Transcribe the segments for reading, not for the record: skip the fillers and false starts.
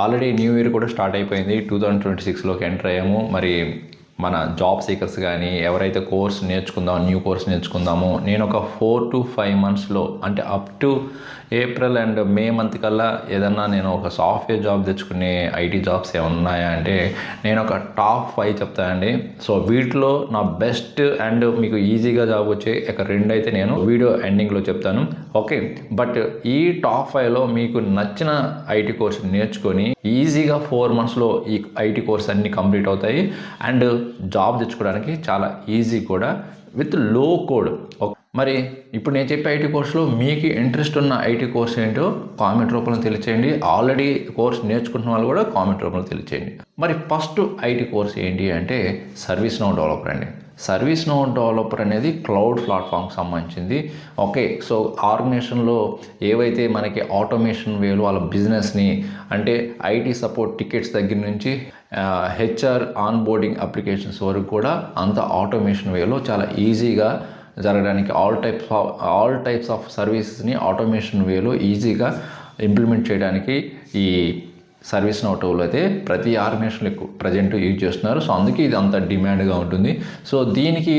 Already knew year కూడా start అయిపోయింది. 2026లోకి enter అయ్యాము. మరి మన జాబ్ సీకర్స్ కానీ ఎవరైతే న్యూ కోర్స్ నేర్చుకుందామో, నేను ఒక 4 to 5 monthsలో అంటే up to April and May month కల్లా ఏదన్నా నేను ఒక సాఫ్ట్వేర్ జాబ్ తెచ్చుకునే ఐటీ జాబ్స్ ఏమైనా ఉన్నాయా అంటే నేను ఒక టాప్ 5 చెప్తానండి. సో వీటిలో నా బెస్ట్ అండ్ మీకు ఈజీగా జాబ్ వచ్చే ఒక 2 అయితే నేను వీడియో ఎండింగ్లో చెప్తాను. ఓకే, బట్ ఈ టాప్ 5లో మీకు నచ్చిన ఐటీ కోర్స్ నేర్చుకొని ఈజీగా 4 monthsలో ఈ ఐటీ కోర్స్ అన్నీ కంప్లీట్ అవుతాయి అండ్ జాబ్ తెచ్చుకోవడానికి చాలా ఈజీ కూడా విత్ లో కోడ్. మరి ఇప్పుడు నేను చెప్పే ఐటీ కోర్సులో మీకు ఇంట్రెస్ట్ ఉన్న ఐటీ కోర్స్ ఏంటో కామెంట్ రూపంలో తెలియచేయండి. ఆల్రెడీ కోర్స్ నేర్చుకుంటున్న వాళ్ళు కూడా కామెంట్ రూపంలో తెలియచేయండి. మరి ఫస్ట్ ఐటీ కోర్స్ ఏంటి అంటే సర్వీస్నౌ డెవలపర్ అండి. సర్వీస్నౌ డెవలపర్ అనేది క్లౌడ్ ప్లాట్ఫామ్కి సంబంధించింది. ఓకే, సో ఆర్గనైజేషన్లో ఏవైతే మనకి ఆటోమేషన్ వేలో వాళ్ళ బిజినెస్ని అంటే ఐటీ సపోర్ట్ టికెట్స్ దగ్గర నుంచి హెచ్ఆర్ ఆన్ బోర్డింగ్ అప్లికేషన్స్ వరకు కూడా అంత ఆటోమేషన్ వేలో చాలా ఈజీగా జరగడానికి ఆల్ టైప్స్ ఆఫ్ సర్వీసెస్ని ఆటోమేషన్ వేలో ఈజీగా ఇంప్లిమెంట్ చేయడానికి ఈ సర్వీస్నౌ టూల్ అయితే ప్రతి ఆర్గనైజేషన్లో ప్రజెంట్ యూజ్ చేస్తున్నారు. సో అందుకే ఇది అంత డిమాండ్గా ఉంటుంది. సో దీనికి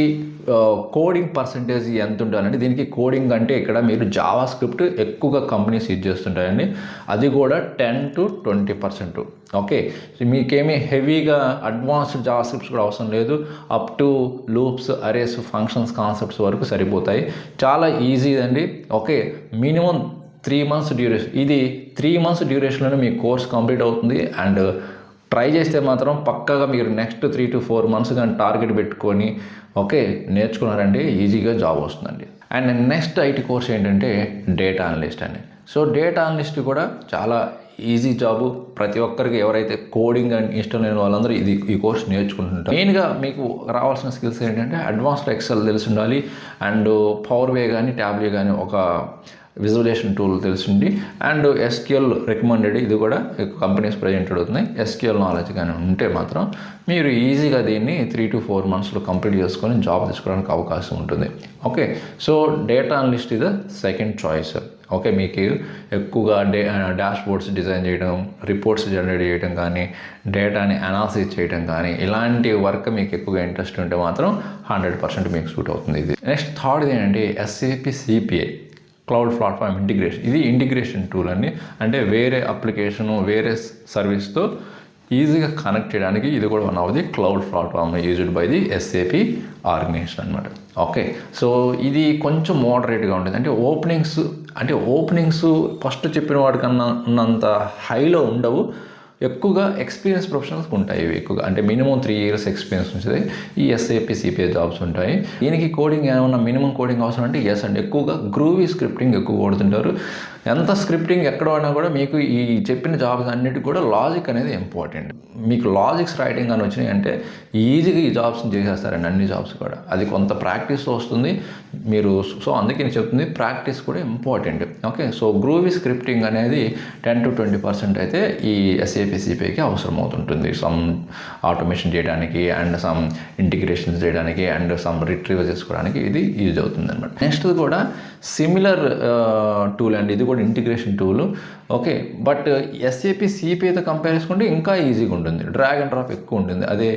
కోడింగ్ పర్సంటేజ్ ఎంత ఉండాలంటే, దీనికి కోడింగ్ అంటే ఇక్కడ మీరు జావా స్క్రిప్ట్ ఎక్కువగా కంపెనీస్ యూజ్ చేస్తుంటాయండి. అది కూడా 10 to 20%. ఓకే, మీకేమీ హెవీగా అడ్వాన్స్డ్ జావా స్క్రిప్ట్స్ కూడా అవసరం లేదు. Up to loops, arrays, functions, concepts వరకు సరిపోతాయి. చాలా ఈజీ అండి. Okay, minimum 3 months duration. ఇది 3 months డ్యూరేషన్లోనే మీ కోర్స్ కంప్లీట్ అవుతుంది. అండ్ ట్రై చేస్తే మాత్రం పక్కాగా మీరు నెక్స్ట్ 3 to 4 months కానీ టార్గెట్ పెట్టుకొని ఓకే నేర్చుకున్నారంటే ఈజీగా జాబ్ వస్తుందండి. అండ్ నెక్స్ట్ ఐటీ కోర్స్ ఏంటంటే డేటా అనలిస్ట్ అండి. సో డేటా అనలిస్ట్ కూడా చాలా ఈజీ జాబు. ప్రతి ఒక్కరికి ఎవరైతే కోడింగ్ అని ఇష్టం లేని వాళ్ళందరూ ఈ కోర్స్ నేర్చుకుంటుంటారు. మెయిన్గా మీకు రావాల్సిన స్కిల్స్ ఏంటంటే అడ్వాన్స్డ్ ఎక్సెల్ తెలిసి ఉండాలి అండ్ పవర్ వే కానీ ట్యాబ్లెట్ కానీ ఒక విజువలైజేషన్ టూల్ తెలిసింది అండ్ ఎస్క్యూఎల్ రికమెండెడ్. ఇది కూడా కంపెనీస్ ప్రజెంట్ అవుతున్నాయి. ఎస్క్యూఎల్ నాలెడ్జ్ కానీ ఉంటే మాత్రం మీరు ఈజీగా దీన్ని 3 to 4 monthsలో కంప్లీట్ చేసుకొని జాబ్ తీసుకోవడానికి అవకాశం ఉంటుంది. ఓకే, సో డేటా అనలిస్ట్ ఇది సెకండ్ చాయిస్. ఓకే, మీకు ఎక్కువగా డాష్ బోర్డ్స్ డిజైన్ చేయడం, రిపోర్ట్స్ జనరేట్ చేయడం కానీ, డేటాని అనాలిసిస్ చేయడం కానీ ఇలాంటి వర్క్ మీకు ఎక్కువగా ఇంట్రెస్ట్ ఉంటే మాత్రం 100% మీకు సూట్ అవుతుంది. ఇది నెక్స్ట్ థర్డ్ ఏంటంటే SAP CPI cloud platform integration. ఇది ఇంటిగ్రేషన్ టూల్ అండి. అంటే వేరే అప్లికేషను వేరే సర్వీస్తో ఈజీగా కనెక్ట్ చేయడానికి ఇది కూడా one of the cloud platform used by the SAP organisation అనమాట. ఓకే, సో ఇది కొంచెం మోడరేట్గా ఉంటుంది. అంటే ఓపెనింగ్స్ ఫస్ట్ చెప్పిన వాటికన్నా ఉన్నంత హైలో ఉండవు. ఎక్కువగా ఎక్స్పీరియన్స్ ప్రొఫెషనల్స్కి ఉంటాయి. ఇవి ఎక్కువగా అంటే మినిమం 3 years ఎక్స్పీరియన్స్ ఉంటుంది ఈ SAP CPI జాబ్స్ ఉంటాయి. దీనికి కోడింగ్ ఏమన్నా మినిమం కోడింగ్ అవసరం అంటే ఎస్ అండి. ఎక్కువగా గ్రూవీ స్క్రిప్టింగ్ ఎక్కువ కొడుతుంటారు. ఎంత స్క్రిప్టింగ్ ఎక్కడ వాడినా కూడా మీకు ఈ చెప్పిన జాబ్స్ అన్నిటికీ కూడా లాజిక్ అనేది ఇంపార్టెంట్. మీకు లాజిక్స్ రైటింగ్ అని వచ్చినాయి అంటే ఈజీగా ఈ జాబ్స్ని చేసేస్తారండి. అన్ని జాబ్స్ కూడా అది కొంత ప్రాక్టీస్తో వస్తుంది మీరు. సో అందుకే నేను చెప్తుంది ప్రాక్టీస్ కూడా important. Okay, so groovy scripting అనేది 10 to 20% అయితే ఈ SAP CPIకి అవసరం అవుతుంటుంది. సమ్ ఆటోమేషన్ చేయడానికి అండ్ సమ్ ఇంటిగ్రేషన్స్ చేయడానికి అండ్ సమ్ రిట్రీవ్ చేసుకోవడానికి ఇది యూజ్ అవుతుంది అనమాట. నెక్స్ట్ కూడా సిమిలర్ టూల్ అండి. ఇది కూడా integration tool. Okay, but SAP CPIతో కంపేర్ చేసుకుంటే ఇంకా ఈజీగా ఉంటుంది. డ్రాగ్ అండ్ డ్రాప్ ఎక్కువ ఉంటుంది. అదే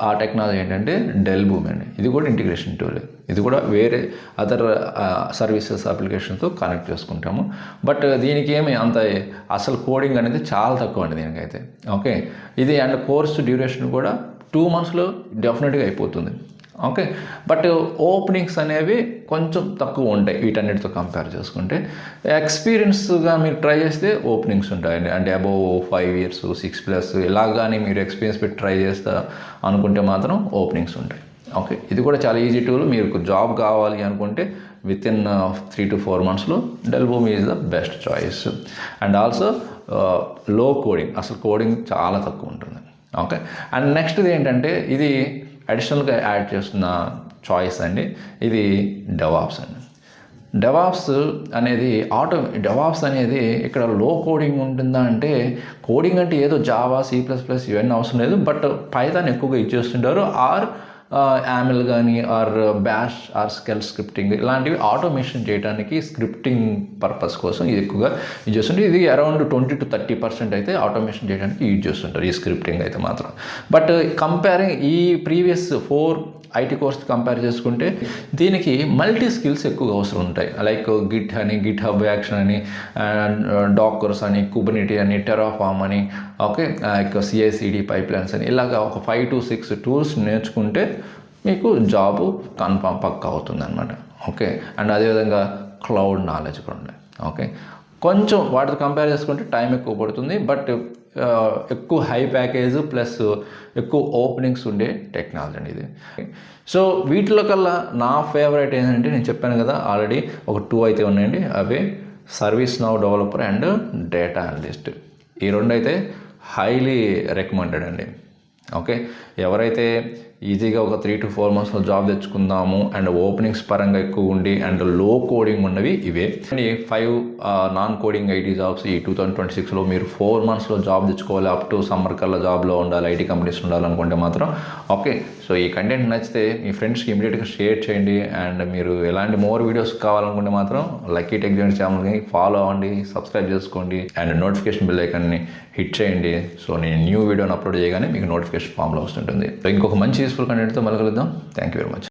ఆ టెక్నాలజీ ఏంటంటే డెల్ బూమ్ అండి. ఇది కూడా ఇంటిగ్రేషన్ టూల్. ఇది కూడా వేరే అదర్ సర్వీసెస్ అప్లికేషన్తో కనెక్ట్ చేసుకుంటాము. బట్ దీనికి ఏమి అంత అసలు కోడింగ్ అనేది చాలా తక్కువ అండి దీనికైతే. ఓకే, ఇది అండ్ కోర్స్ డ్యూరేషన్ కూడా 2 monthsలో డెఫినెట్గా అయిపోతుంది. ఓకే, బట్ ఓపెనింగ్స్ అనేవి కొంచెం తక్కువ ఉంటాయి వీటన్నిటితో కంపేర్ చేసుకుంటే. ఎక్స్పీరియన్స్గా మీరు ట్రై చేస్తే ఓపెనింగ్స్ ఉంటాయండి. అంటే అబౌవ్ 5 years 6+ ఇలాగానే మీరు ఎక్స్పీరియన్స్ పెట్టి ట్రై చేస్తా అనుకుంటే మాత్రం ఓపెనింగ్స్ ఉంటాయి. ఓకే, ఇది కూడా చాలా ఈజీ టూల్. మీకు జాబ్ కావాలి అనుకుంటే వితిన్ 3 to 4 monthsలో Dell Boomi is the best choice. And also low coding, అసలు కోడింగ్ చాలా తక్కువ ఉంటుంది. ఓకే, అండ్ నెక్స్ట్ది ఏంటంటే ఇది అడిషనల్గా యాడ్ చేస్తున్న చాయిస్ అండి. ఇది డెవాప్స్ అండి. డెవాప్స్ అనేది ఇక్కడ లో కోడింగ్ ఉంటుందా అంటే, కోడింగ్ అంటే ఏదో జావా C++ ఇవన్నీ అవసరం లేదు. బట్ పైథాన్ ఎక్కువగా యూజ్ చేస్తుంటారు. ఆర్ యామిల్ కానీ or bash or shell scripting ఇలాంటివి ఆటోమేషన్ చేయడానికి స్క్రిప్టింగ్ పర్పస్ కోసం ఇది ఎక్కువగా యూజ్ చేస్తుంటారు. ఇది అరౌండ్ 20-30% అయితే ఆటోమేషన్ చేయడానికి యూజ్ చేస్తుంటారు ఈ స్క్రిప్టింగ్ అయితే మాత్రం. బట్ కంపేరింగ్ ఈ ప్రీవియస్ 4 ఐటీ కోర్స్ కంపేర్ చేసుకుంటే దీనికి మల్టీ స్కిల్స్ ఎక్కువగా అవసరం ఉంటాయి. లైక్ గిట్ అని, గిట్ హబ్ యాక్షన్ అని, డాకర్స్ అని, కుబర్నెటిస్ అని, టెరాఫార్మ్ అని, ఓకే, CI/CD పైప్లైన్స్ అని, ఇలాగా ఒక 5 to 6 టూల్స్ నేర్చుకుంటే మీకు జాబ్ కన్ఫామ్ పక్కా అవుతుంది అనమాట. ఓకే, అండ్ అదేవిధంగా క్లౌడ్ నాలెడ్జ్ కూడా ఉన్నాయి. ఓకే, కొంచెం వాటితో కంపేర్ చేసుకుంటే టైం ఎక్కువ పడుతుంది, బట్ ఎక్కువ హై ప్యాకేజ్ ప్లస్ ఎక్కువ ఓపెనింగ్స్ ఉండే టెక్నాలజీ అండి ఇది. సో వీటిలో కల్లా నా ఫేవరెట్ ఏంటంటే నేను చెప్పాను కదా ఆల్రెడీ ఒక 2 అయితే ఉన్నాయండి. అవే ServiceNow developer and data analyst. ఈ 2 అయితే హైలీ రికమెండెడ్ అండి. ఓకే, ఎవరైతే ఈజీగా ఒక 3 to 4 monthsలో జాబ్ తెచ్చుకుందాము అండ్ ఓపెనింగ్స్ పరంగా ఎక్కువ ఉండి అండ్ లో కోడింగ్ ఉన్నవి ఇవే. 5 నాన్ కోడింగ్ ఐటీ జాబ్స్ ఈ 2026లో మీరు 4 monthsలో జాబ్ తెచ్చుకోవాలి, అప్ టు సమ్మర్ కల్లా జాబ్లో ఉండాలి, ఐటీ కంపెనీస్ ఉండాలనుకుంటే మాత్రం ఓకే. సో ఈ కంటెంట్ నచ్చితే మీ ఫ్రెండ్స్కి ఇమీడియట్గా షేర్ చేయండి. అండ్ మీరు ఎలాంటి మోర్ వీడియోస్ కావాలనుకుంటే మాత్రం లక్కీ టెక్ జర్నీ ఛానల్ని ఫాలో అవ్వండి, సబ్స్క్రైబ్ చేసుకోండి అండ్ నోటిఫికేషన్ బెల్ ఐకాన్ని హిట్ చేయండి. సో నేను న్యూ వీడియోని అప్లోడ్ చేయగానే మీకు నోటిఫికేషన్ ఫామ్లో వస్తుంటుంది. సో ఇంకొక మంచి యూస్ఫుల్ కంటెంట్తో మళ్ళీ కలుద్దాం. Thank you very much.